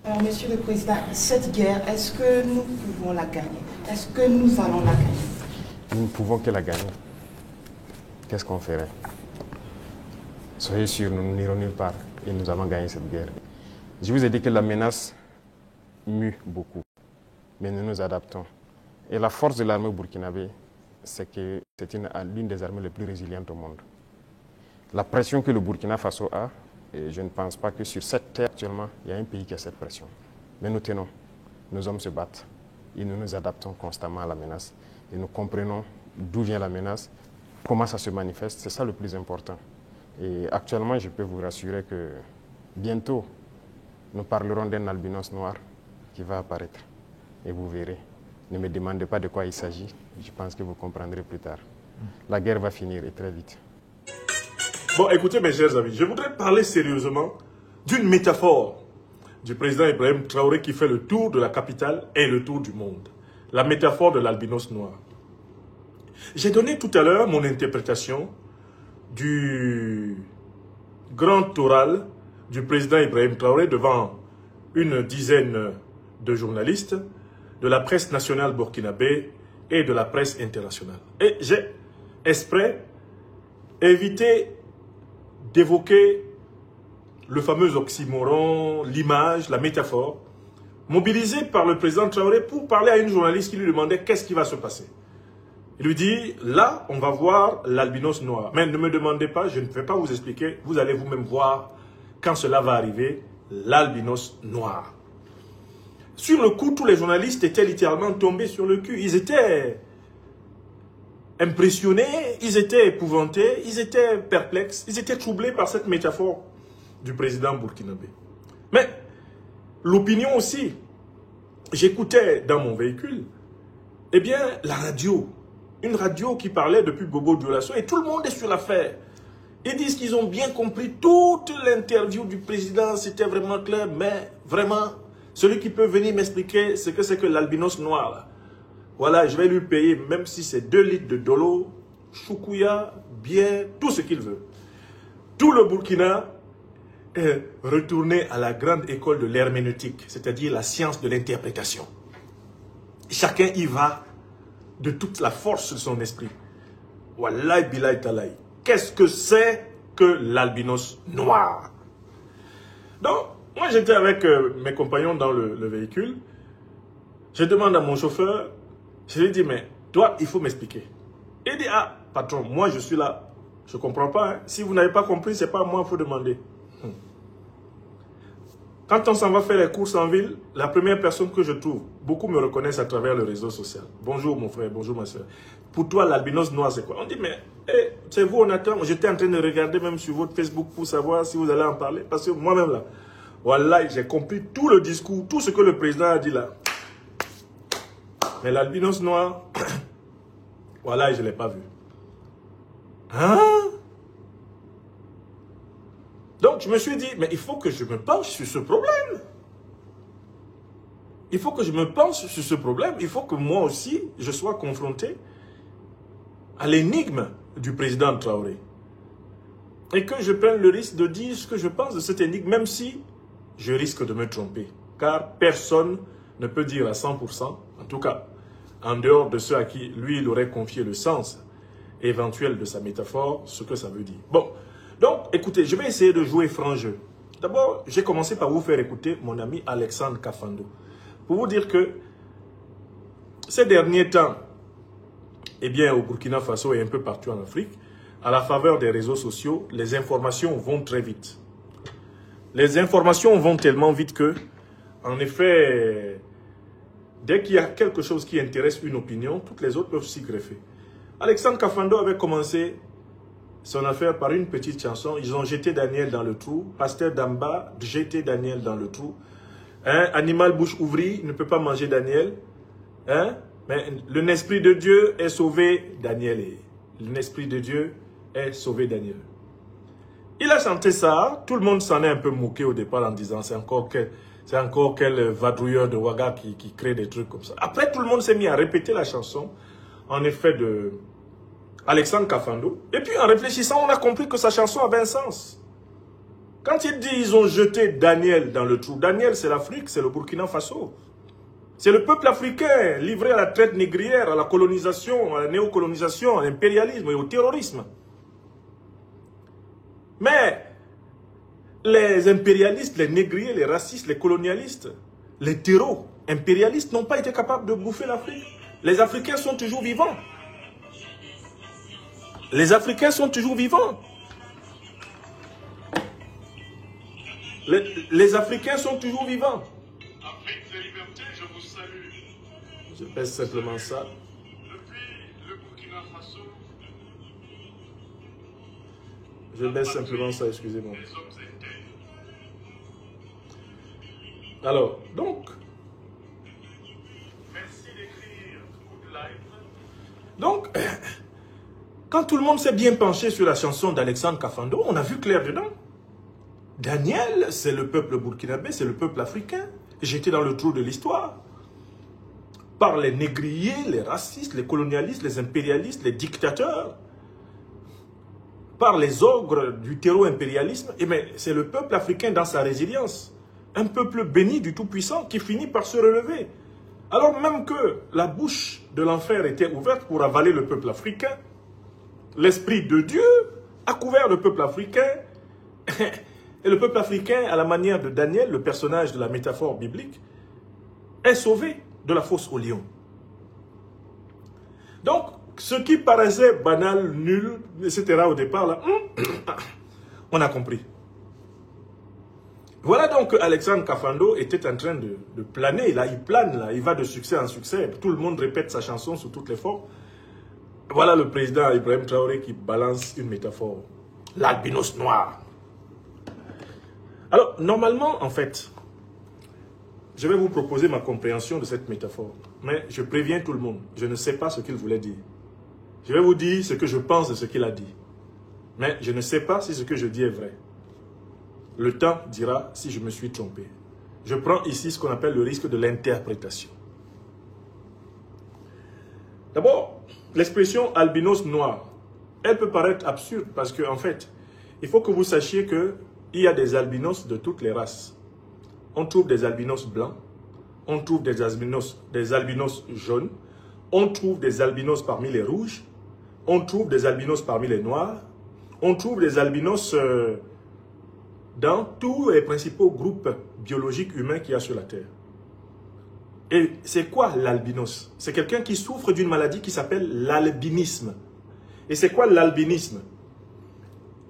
Alors, Monsieur le Président, cette guerre, est-ce que nous pouvons la gagner? Est-ce que nous allons la gagner? Nous ne pouvons que la gagner. Qu'est-ce qu'on ferait? Soyez sûrs, nous n'irons nulle part et nous allons gagner cette guerre. Je vous ai dit que la menace mue beaucoup, mais nous nous adaptons. Et la force de l'armée burkinabé, c'est que c'est l'une des armées les plus résilientes au monde. La pression que le Burkina Faso a, et je ne pense pas que sur cette terre actuellement, il y a un pays qui a cette pression. Mais nous tenons, nos hommes se battent et nous nous adaptons constamment à la menace. Et nous comprenons d'où vient la menace, comment ça se manifeste, c'est ça le plus important. Et actuellement, je peux vous rassurer que bientôt, nous parlerons d'un albinos noir qui va apparaître. Et vous verrez. Ne me demandez pas de quoi il s'agit, je pense que vous comprendrez plus tard. La guerre va finir et très vite. Bon, écoutez mes chers amis, je voudrais parler sérieusement d'une métaphore du président Ibrahim Traoré qui fait le tour de la capitale et le tour du monde. La métaphore de l'albinos noir. J'ai donné tout à l'heure mon interprétation du grand oral du président Ibrahim Traoré devant une dizaine de journalistes de la presse nationale burkinabé et de la presse internationale. Et j'ai exprès évité d'évoquer le fameux oxymoron, l'image, la métaphore, mobilisée par le président Traoré pour parler à une journaliste qui lui demandait qu'est-ce qui va se passer. Il lui dit, là, on va voir l'albinos noir. Mais ne me demandez pas, je ne vais pas vous expliquer, vous allez vous-même voir quand cela va arriver, l'albinos noir. Sur le coup, tous les journalistes étaient littéralement tombés sur le cul. Ils étaient impressionnés, ils étaient épouvantés, ils étaient perplexes, ils étaient troublés par cette métaphore du président burkinabé. Mais l'opinion aussi, j'écoutais dans mon véhicule, eh bien, la radio, une radio qui parlait depuis Bobo Dioulasso, et tout le monde est sur l'affaire. Ils disent qu'ils ont bien compris toute l'interview du président, c'était vraiment clair, mais vraiment, celui qui peut venir m'expliquer ce que c'est que l'albinos noir, là. Voilà, je vais lui payer, même si c'est 2 litres de dolo, choukouya, bien, tout ce qu'il veut. Tout le Burkina est retourné à la grande école de l'herméneutique, c'est-à-dire la science de l'interprétation. Chacun y va de toute la force de son esprit. Wallahi billahi talahi. Qu'est-ce que c'est que l'albinos noir? Donc, moi j'étais avec mes compagnons dans le véhicule. Je demande à mon chauffeur, je lui dis, mais toi, il faut m'expliquer. Il dit, ah, patron, moi je suis là. Je ne comprends pas. Hein. Si vous n'avez pas compris, ce n'est pas à moi qu'il faut demander. Quand on s'en va faire les courses en ville, la première personne que je trouve, beaucoup me reconnaissent à travers le réseau social. Bonjour mon frère, bonjour ma soeur. Pour toi, l'albinos noir, c'est quoi? On dit, mais c'est vous, on attend. J'étais en train de regarder même sur votre Facebook pour savoir si vous allez en parler. Parce que moi-même là, voilà, j'ai compris tout le discours, tout ce que le président a dit là. Mais l'albinos noir, voilà, je ne l'ai pas vu. Hein? Donc, je me suis dit, mais il faut que je me penche sur ce problème. Il faut que je me penche sur ce problème. Il faut que moi aussi, je sois confronté à l'énigme du président Traoré. Et que je prenne le risque de dire ce que je pense de cette énigme, même si je risque de me tromper. Car personne ne peut dire à 100%, en tout cas, en dehors de ceux à qui lui, il aurait confié le sens éventuel de sa métaphore, ce que ça veut dire. Bon, donc, écoutez, je vais essayer de jouer franc jeu. D'abord, j'ai commencé par vous faire écouter mon ami Alexandre Kafando. Pour vous dire que ces derniers temps, eh bien, au Burkina Faso et un peu partout en Afrique, à la faveur des réseaux sociaux, les informations vont très vite. Les informations vont tellement vite que, en effet, dès qu'il y a quelque chose qui intéresse une opinion, toutes les autres peuvent s'y greffer. Alexandre Kafando avait commencé son affaire par une petite chanson. Ils ont jeté Daniel dans le trou. Pasteur Damba, jeté Daniel dans le trou. Hein? Animal bouche ouvrie, ne peut pas manger Daniel. Hein? Mais l'esprit de Dieu est sauvé Daniel. L'esprit de Dieu est sauvé Daniel. Il a chanté ça. Tout le monde s'en est un peu moqué au départ en disant c'est encore quel vadrouilleur de Ouaga qui crée des trucs comme ça. Après, tout le monde s'est mis à répéter la chanson. En effet, de Alexandre Kafando. Et puis, en réfléchissant, on a compris que sa chanson avait un sens. Quand il dit ils ont jeté Daniel dans le trou, Daniel c'est l'Afrique, c'est le Burkina Faso. C'est le peuple africain livré à la traite négrière, à la colonisation, à la néocolonisation, à l'impérialisme et au terrorisme. Mais les impérialistes, les négriers, les racistes, les colonialistes, les terreaux impérialistes n'ont pas été capables de bouffer l'Afrique. Les Africains sont toujours vivants. Les Africains sont toujours vivants. Les Africains sont toujours vivants. Afrique et liberté, je vous salue. Je pèse simplement ça. Depuis le Burkina Faso, Je baisse simplement ça, excusez-moi. les hommes intègres. Alors, donc, Merci d'écrire Good Life. donc, quand tout le monde s'est bien penché sur la chanson d'Alexandre Kafando, on a vu clair dedans. Daniel, c'est le peuple burkinabé, c'est le peuple africain. J'étais dans le trou de l'histoire. Par les négriers, les racistes, les colonialistes, les impérialistes, les dictateurs. Par les ogres du terreau-impérialisme. Et bien, c'est le peuple africain dans sa résilience. Un peuple béni du Tout-Puissant qui finit par se relever. Alors même que la bouche de l'enfer était ouverte pour avaler le peuple africain, l'Esprit de Dieu a couvert le peuple africain. Et le peuple africain, à la manière de Daniel, le personnage de la métaphore biblique, est sauvé de la fosse au lion. Donc, ce qui paraissait banal, nul, etc. au départ, là, on a compris. Voilà donc que Alexandre Kafando était en train de planer. Là, il plane, là, il va de succès en succès. Tout le monde répète sa chanson sous toutes les formes. Voilà le président Ibrahim Traoré qui balance une métaphore. L'albinos noir. Alors, normalement, en fait, je vais vous proposer ma compréhension de cette métaphore. Mais je préviens tout le monde, je ne sais pas ce qu'il voulait dire. Je vais vous dire ce que je pense de ce qu'il a dit. Mais je ne sais pas si ce que je dis est vrai. Le temps dira si je me suis trompé. Je prends ici ce qu'on appelle le risque de l'interprétation. D'abord, l'expression albinos noir, elle peut paraître absurde parce qu'en fait, il faut que vous sachiez que il y a des albinos de toutes les races. On trouve des albinos blancs, on trouve des albinos jaunes, on trouve des albinos parmi les rouges, on trouve des albinos parmi les noirs, on trouve des albinos dans tous les principaux groupes biologiques humains qu'il y a sur la Terre. Et c'est quoi l'albinos? C'est quelqu'un qui souffre d'une maladie qui s'appelle l'albinisme. Et c'est quoi l'albinisme?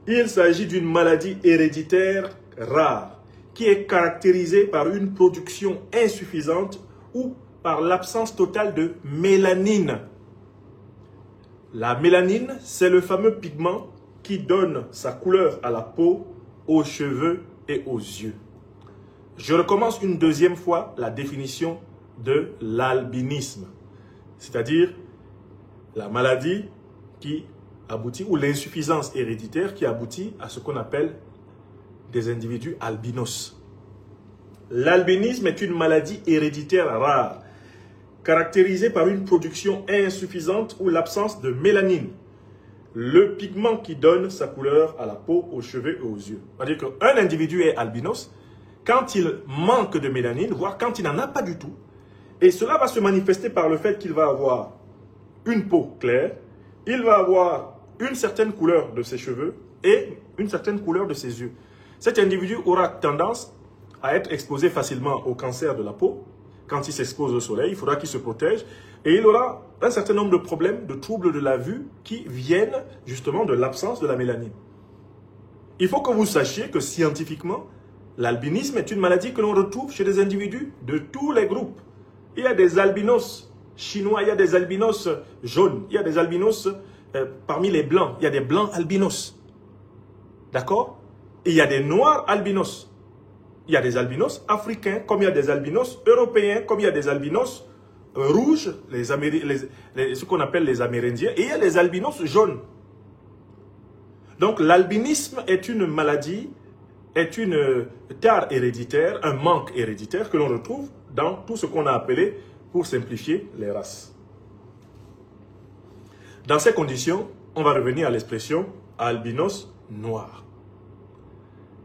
Il s'agit d'une maladie héréditaire rare qui est caractérisée par une production insuffisante ou par l'absence totale de mélanine. La mélanine, c'est le fameux pigment qui donne sa couleur à la peau, aux cheveux et aux yeux. Je recommence une deuxième fois la définition de l'albinisme, c'est-à-dire la maladie qui aboutit, ou l'insuffisance héréditaire qui aboutit à ce qu'on appelle des individus albinos. L'albinisme est une maladie héréditaire rare, caractérisée par une production insuffisante ou l'absence de mélanine, le pigment qui donne sa couleur à la peau, aux cheveux et aux yeux. C'est-à-dire qu'un individu est albinos quand il manque de mélanine, voire quand il n'en a pas du tout. Et cela va se manifester par le fait qu'il va avoir une peau claire, il va avoir une certaine couleur de ses cheveux et une certaine couleur de ses yeux. Cet individu aura tendance à être exposé facilement au cancer de la peau. Quand il s'expose au soleil, il faudra qu'il se protège. Et il aura un certain nombre de problèmes, de troubles de la vue qui viennent justement de l'absence de la mélanine. Il faut que vous sachiez que scientifiquement, l'albinisme est une maladie que l'on retrouve chez des individus de tous les groupes. Il y a des albinos chinois, il y a des albinos jaunes, il y a des albinos parmi les blancs, il y a des blancs albinos. D'accord? Et il y a des noirs albinos. Il y a des albinos africains, comme il y a des albinos européens, comme il y a des albinos rouges, ce qu'on appelle les Amérindiens, et il y a les albinos jaunes. Donc l'albinisme est une maladie, est une tare héréditaire, un manque héréditaire que l'on retrouve dans tout ce qu'on a appelé, pour simplifier, les races. Dans ces conditions, on va revenir à l'expression albinos noir.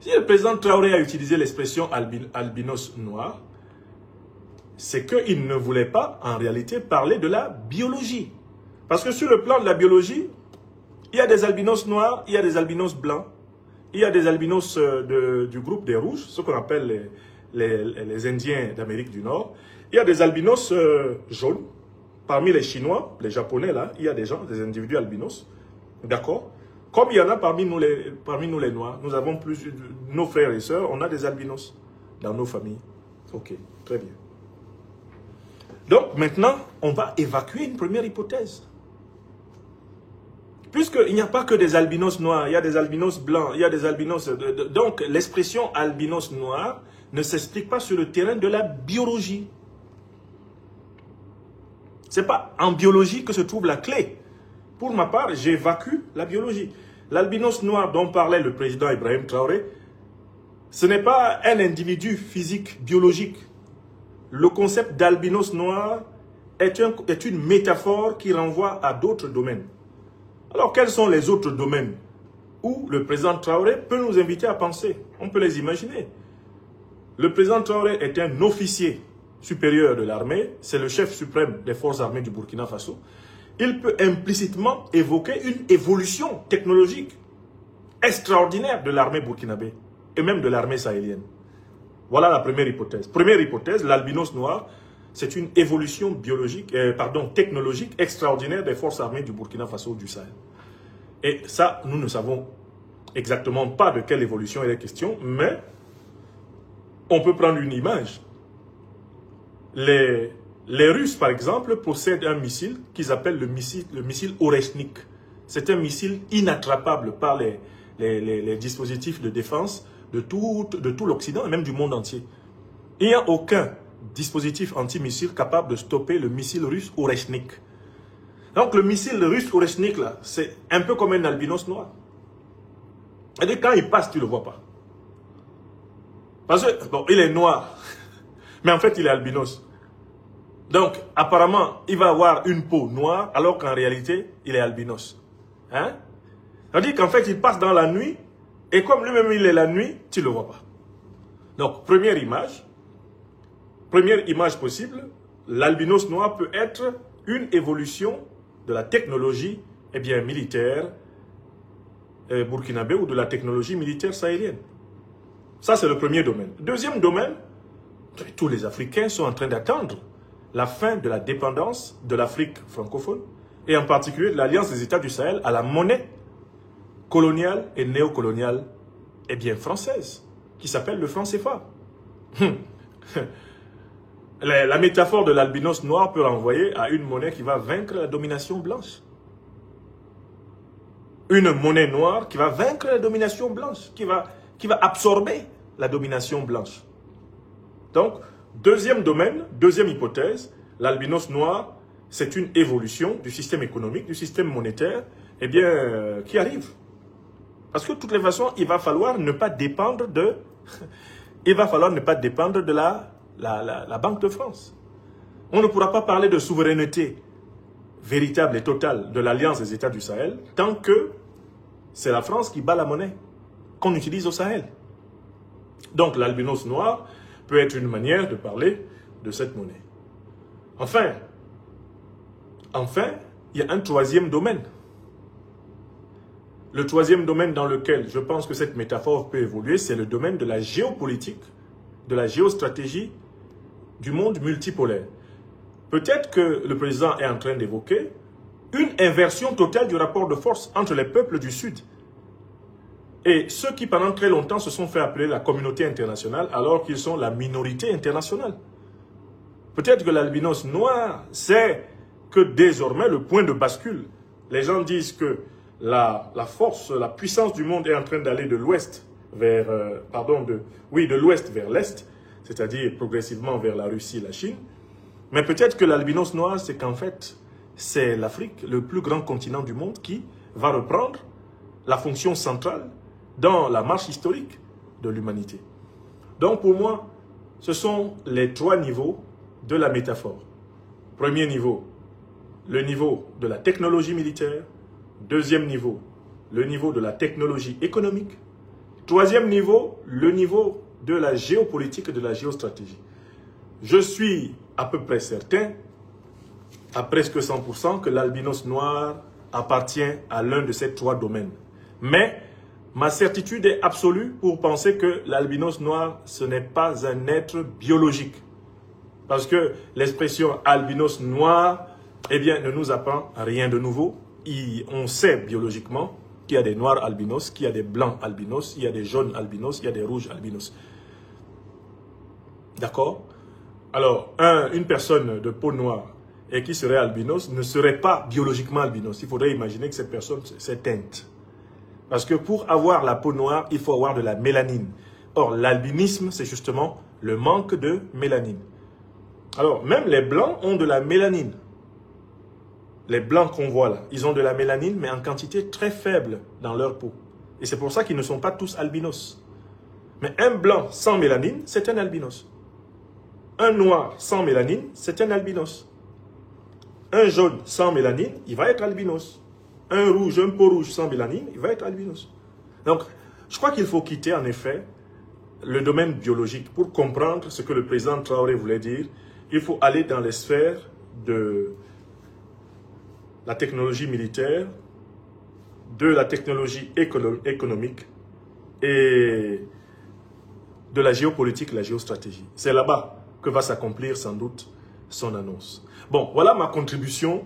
Si le président Traoré a utilisé l'expression albinos noir, c'est qu'il ne voulait pas en réalité parler de la biologie. Parce que sur le plan de la biologie, il y a des albinos noirs, il y a des albinos blancs, il y a des albinos du groupe des rouges, ce qu'on appelle les Indiens d'Amérique du Nord. Il y a des albinos jaunes. Parmi les Chinois, les Japonais, là, il y a des gens, des individus albinos. D'accord? Comme il y en a parmi nous les Noirs, nous avons nos frères et sœurs, on a des albinos dans nos familles. Ok, très bien. Donc maintenant, on va évacuer une première hypothèse. Puisqu'il n'y a pas que des albinos noirs, il y a des albinos blancs, il y a des albinos... Donc l'expression albinos noir ne s'explique pas sur le terrain de la biologie. Ce n'est pas en biologie que se trouve la clé. Pour ma part, j'évacue la biologie. L'albinos noir dont parlait le président Ibrahim Traoré, ce n'est pas un individu physique, biologique. Le concept d'albinos noir est une métaphore qui renvoie à d'autres domaines. Alors, quels sont les autres domaines où le président Traoré peut nous inviter à penser? On peut les imaginer. Le président Traoré est un officier supérieur de l'armée, c'est le chef suprême des forces armées du Burkina Faso. Il peut implicitement évoquer une évolution technologique extraordinaire de l'armée burkinabé et même de l'armée sahélienne. Voilà la première hypothèse. Première hypothèse, l'albinos noir, c'est une évolution technologique extraordinaire des forces armées du Burkina Faso du Sahel. Et ça, nous ne savons exactement pas de quelle évolution il est question, mais on peut prendre une image. Les Russes, par exemple, possèdent un missile qu'ils appellent le missile Oreshnik. C'est un missile inattrapable par les dispositifs de défense de tout l'Occident et même du monde entier. Il n'y a aucun dispositif antimissile capable de stopper le missile russe Oreshnik. Donc le missile russe Oreshnik, là, c'est un peu comme un albinos noir. Et quand il passe, tu ne le vois pas. Parce que, bon, il est noir, mais en fait, il est albinos. Donc, apparemment, il va avoir une peau noire, alors qu'en réalité, il est albinos. Hein? C'est-à-dire qu'en fait, il passe dans la nuit, et comme lui-même, il est la nuit, tu ne le vois pas. Donc, première image possible, l'albinos noir peut être une évolution de la technologie militaire burkinabé ou de la technologie militaire sahélienne. Ça, c'est le premier domaine. Deuxième domaine, tous les Africains sont en train d'attendre la fin de la dépendance de l'Afrique francophone et en particulier de l'Alliance des États du Sahel à la monnaie coloniale et néocoloniale française, qui s'appelle le franc CFA. La métaphore de l'albinos noir peut renvoyer à une monnaie qui va vaincre la domination blanche. Une monnaie noire qui va vaincre la domination blanche, qui va absorber la domination blanche. Donc, deuxième domaine, deuxième hypothèse, l'albinos noir, c'est une évolution du système économique, du système monétaire, qui arrive. Parce que de toutes les façons, il va falloir ne pas dépendre de la Banque de France. On ne pourra pas parler de souveraineté véritable et totale de l'Alliance des États du Sahel tant que c'est la France qui bat la monnaie qu'on utilise au Sahel. Donc l'albinos noir peut être une manière de parler de cette monnaie. Enfin, il y a un troisième domaine. Le troisième domaine dans lequel je pense que cette métaphore peut évoluer, c'est le domaine de la géopolitique, de la géostratégie du monde multipolaire. Peut-être que le président est en train d'évoquer une inversion totale du rapport de force entre les peuples du Sud et ceux qui pendant très longtemps se sont fait appeler la communauté internationale alors qu'ils sont la minorité internationale. Peut-être que l'albinos noir sait que désormais le point de bascule. Les gens disent que la force, la puissance du monde est en train d'aller de l'ouest vers, de l'ouest vers l'est, c'est-à-dire progressivement vers la Russie et la Chine. Mais peut-être que l'albinos noir, c'est qu'en fait, c'est l'Afrique, le plus grand continent du monde, qui va reprendre la fonction centrale dans la marche historique de l'humanité. Donc pour moi, ce sont les trois niveaux de la métaphore. Premier niveau, le niveau de la technologie militaire. Deuxième niveau, le niveau de la technologie économique. Troisième niveau, le niveau de la géopolitique et de la géostratégie. Je suis à peu près certain, à presque 100%, que l'albinos noir appartient à l'un de ces trois domaines. Mais ma certitude est absolue pour penser que l'albinos noir, ce n'est pas un être biologique. Parce que l'expression albinos noir, eh bien, ne nous apprend rien de nouveau. On sait biologiquement qu'il y a des noirs albinos, qu'il y a des blancs albinos, il y a des jaunes albinos, il y a des rouges albinos. D'accord? Alors, une personne de peau noire et qui serait albinos ne serait pas biologiquement albinos. Il faudrait imaginer que cette personne s'est teinte. Parce que pour avoir la peau noire, il faut avoir de la mélanine. Or, l'albinisme, c'est justement le manque de mélanine. Alors, même les blancs ont de la mélanine. Les blancs qu'on voit là, ils ont de la mélanine, mais en quantité très faible dans leur peau. Et c'est pour ça qu'ils ne sont pas tous albinos. Mais un blanc sans mélanine, c'est un albinos. Un noir sans mélanine, c'est un albinos. Un jaune sans mélanine, il va être albinos. Un rouge, un peau rouge sans mélanine, il va être albinos. Donc, je crois qu'il faut quitter en effet le domaine biologique pour comprendre ce que le président Traoré voulait dire. Il faut aller dans les sphères de la technologie militaire, de la technologie économique et de la géopolitique, la géostratégie. C'est là-bas que va s'accomplir sans doute son annonce. Bon, voilà ma contribution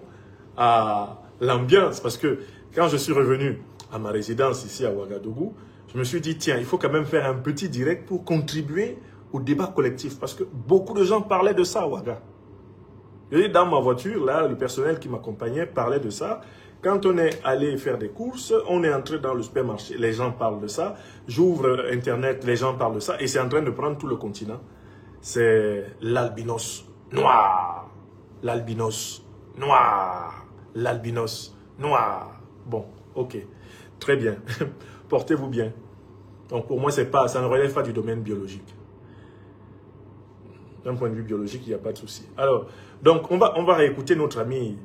à l'ambiance, parce que quand je suis revenu à ma résidence ici à Ouagadougou, je me suis dit, tiens, il faut quand même faire un petit direct pour contribuer au débat collectif, parce que beaucoup de gens parlaient de ça à Ouaga. Dans ma voiture, là, le personnel qui m'accompagnait parlait de ça. Quand on est allé faire des courses, on est entré dans le supermarché, les gens parlent de ça. J'ouvre Internet, les gens parlent de ça, et c'est en train de prendre tout le continent. C'est l'albinos noir. L'albinos noir. L'albinos noir. Bon, ok. Très bien. Portez-vous bien. Donc pour moi, ça ne relève pas du domaine biologique. D'un point de vue biologique, il n'y a pas de souci. Alors, donc on va réécouter notre ami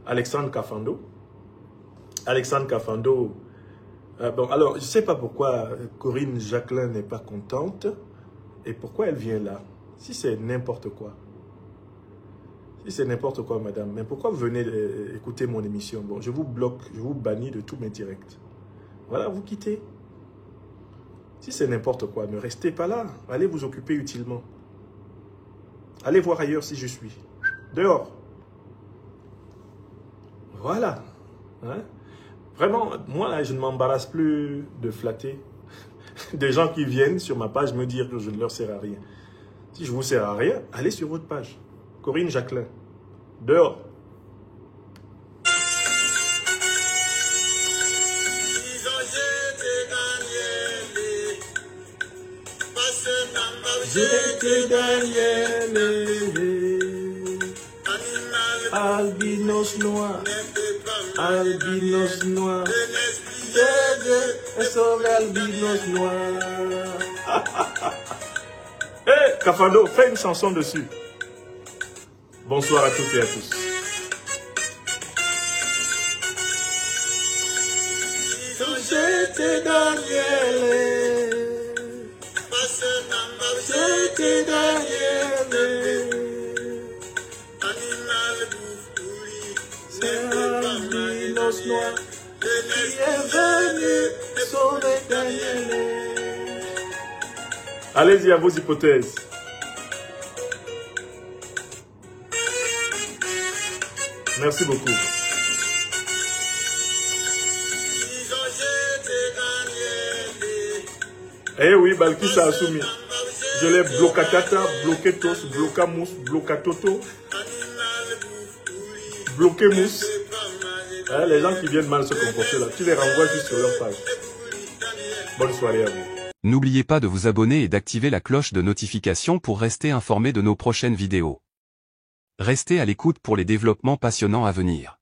Alexandre Kafando. Alexandre Kafando. Bon, alors, je ne sais pas pourquoi Corinne Jacquelin n'est pas contente. Et pourquoi elle vient là? Si c'est n'importe quoi. Si c'est n'importe quoi, madame. Mais pourquoi vous venez écouter mon émission? Bon, je vous bloque, je vous bannis de tous mes directs. Voilà, vous quittez. Si c'est n'importe quoi, ne restez pas là. Allez vous occuper utilement. Allez voir ailleurs si je suis. Dehors. Voilà. Hein? Vraiment, moi, là, je ne m'embarrasse plus de flatter des gens qui viennent sur ma page me dire que je ne leur sers à rien. Si je ne vous sers à rien, allez sur votre page. Corinne Jacquelin. Dehors. J'étais Daniel, albinos noir, albinos noir, sauve albinos noir. Hé, Kafando, fais une chanson dessus. Bonsoir à toutes et à tous. J'étais Daniel. C'était Daniel, c'est albinos noir qui est venu sauver Daniel. Allez-y à vos hypothèses. Merci beaucoup. Eh oui, Balkis a assumé. Je l'ai blocatata, bloqué tos, blocamous, blocatoto, bloqué mousse. Hein, les gens qui viennent mal se comporter là, tu les renvoies juste sur leur page. Bonne soirée à vous. N'oubliez pas de vous abonner et d'activer la cloche de notification pour rester informé de nos prochaines vidéos. Restez à l'écoute pour les développements passionnants à venir.